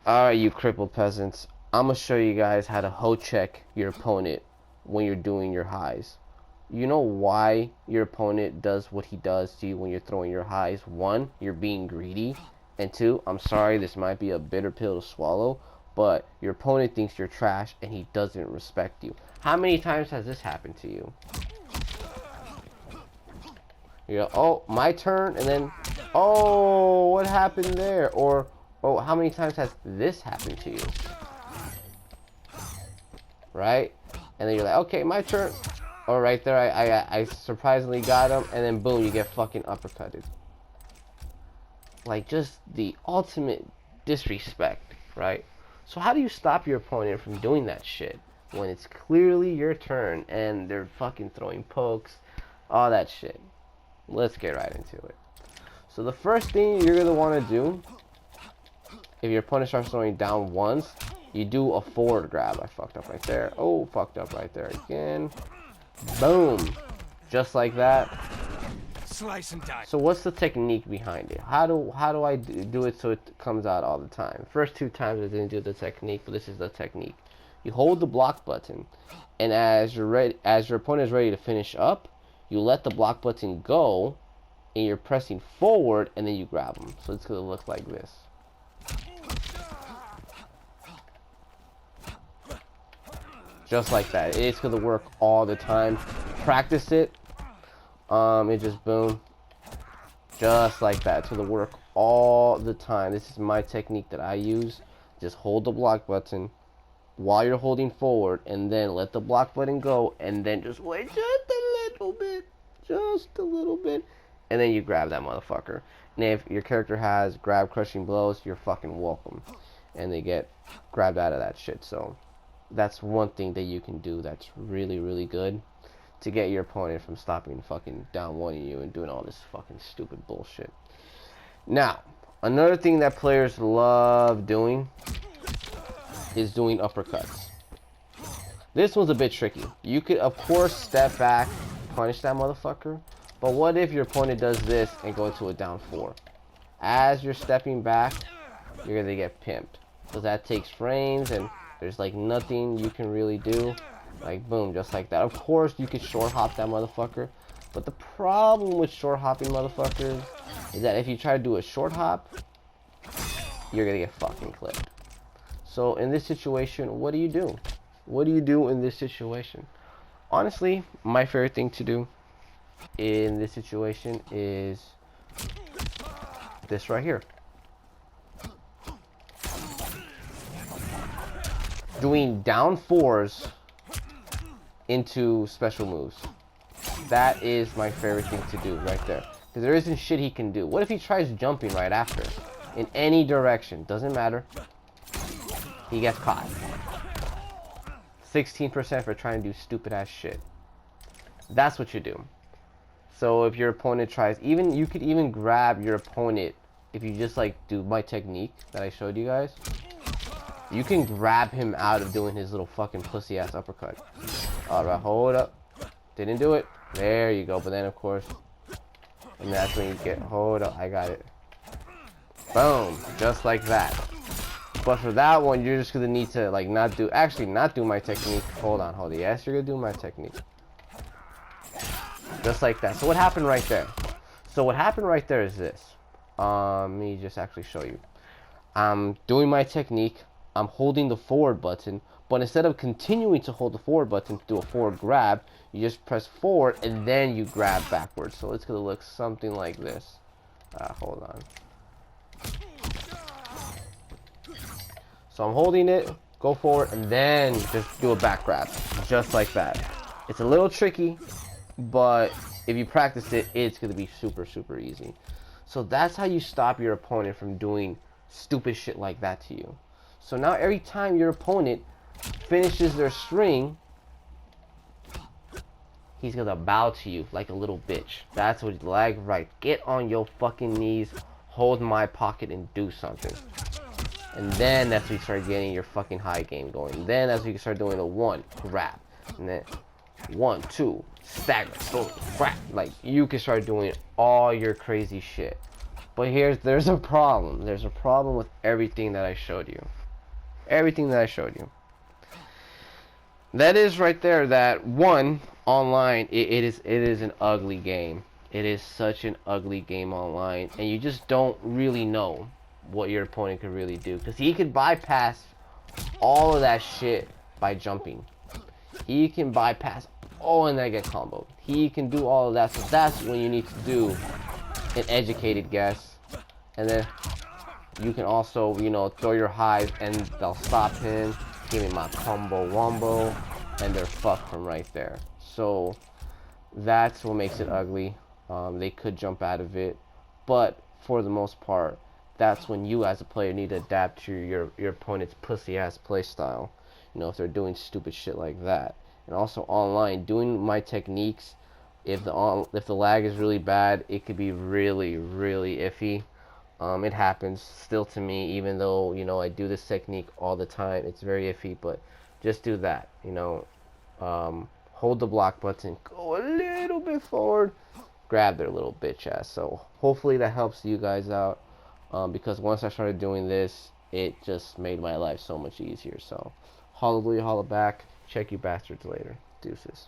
Alright, you crippled peasants. I'm gonna show you guys how to hoe check your opponent when you're doing your highs. You know why your opponent does what he does to you when you're throwing your highs? One, you're being greedy. And two, I'm sorry, this might be a bitter pill to swallow, but your opponent thinks you're trash and he doesn't respect you. How many times has this happened to you? You go, oh, my turn, and then, oh, what happened there? Or, oh, how many times has this happened to you? Right? And then you're like, okay, my turn. Oh, right there, I surprisingly got him, and then boom, you get fucking uppercutted. Like, just the ultimate disrespect, right? So how do you stop your opponent from doing that shit when it's clearly your turn and they're fucking throwing pokes, all that shit? Let's get right into it. So the first thing you're gonna want to do, if your opponent starts throwing down once, you do a forward grab. I fucked up right there. Oh, fucked up right there again. Boom. Just like that. Slice and dice. So what's the technique behind it? How do I do it so it comes out all the time? First two times I didn't do the technique, but this is the technique. You hold the block button, and as your opponent is ready to finish up, you let the block button go, and you're pressing forward, and then you grab them. So it's gonna look like this. Just like that. It's gonna work all the time. Practice it. It just boom. Just like that. It's gonna work all the time. This is my technique that I use. Just hold the block button while you're holding forward, and then let the block button go, and then just wait just a little bit. Just a little bit. And then you grab that motherfucker. And if your character has grab crushing blows, you're fucking welcome. And they get grabbed out of that shit. So that's one thing that you can do that's really, really good to get your opponent from stopping fucking down one-ing you and doing all this fucking stupid bullshit. Now, another thing that players love doing is doing uppercuts. This one's a bit tricky. You could, of course, step back, punish that motherfucker, but what if your opponent does this and go to a down 4? As you're stepping back, you're gonna get pimped. So that takes frames, and there's like nothing you can really do. Like boom, just like that. Of course you could short hop that motherfucker, but the problem with short hopping motherfuckers is that if you try to do a short hop, you're gonna get fucking clipped. So in this situation, what do you do? What do you do in this situation? Honestly, my favorite thing to do in this situation is this right here. Doing down 4s into special moves. That is my favorite thing to do right there. Because there isn't shit he can do. What if he tries jumping right after? In any direction. Doesn't matter. He gets caught. 16% for trying to do stupid ass shit. That's what you do. So if your opponent tries, you could even grab your opponent if you just like do my technique that I showed you guys. You can grab him out of doing his little fucking pussy ass uppercut. Alright, hold up. Didn't do it. There you go. But then of course, and that's when you get, hold up, I got it. Boom. Just like that. But for that one, you're just gonna need to like not do my technique. Hold on. Yes, you're gonna do my technique. Just like that. So what happened right there? So what happened right there is this. Let me just actually show you. I'm doing my technique. I'm holding the forward button, but instead of continuing to hold the forward button to do a forward grab, you just press forward and then you grab backwards. So it's gonna look something like this. Hold on. So I'm holding it, go forward, and then just do a back grab, just like that. It's a little tricky, but if you practice it, it's gonna be super, super easy. So that's how you stop your opponent from doing stupid shit like that to you. So now every time your opponent finishes their string, he's gonna bow to you like a little bitch. That's what you like, right? Get on your fucking knees, hold my pocket, and do something. And then that's when you start getting your fucking high game going. Then that's when you can start doing a 1 grab, and then 1, 2 stagger, boom, grab. Like you can start doing all your crazy shit. But there's a problem. There's a problem with everything that I showed you. Everything that I showed you. That is right there that one online it is an ugly game. It is such an ugly game online, and you just don't really know what your opponent could really do, because he could bypass all of that shit by jumping. He can bypass all and then get comboed. He can do all of that, so that's when you need to do an educated guess. And then you can also, you know, throw your highs and they'll stop him. Give me my combo wombo, and they're fucked from right there. So that's what makes it ugly. They could jump out of it, but for the most part, that's when you as a player need to adapt to your opponent's pussy ass play style. You know, if they're doing stupid shit like that. And also online, doing my techniques, if the lag is really bad, it could be really iffy. It happens still to me, even though, you know, I do this technique all the time. It's very iffy, but just do that, you know. Hold the block button, go a little bit forward, grab their little bitch ass. So hopefully that helps you guys out, because once I started doing this, it just made my life so much easier. So hallelujah, holla back. Check you bastards later. Deuces.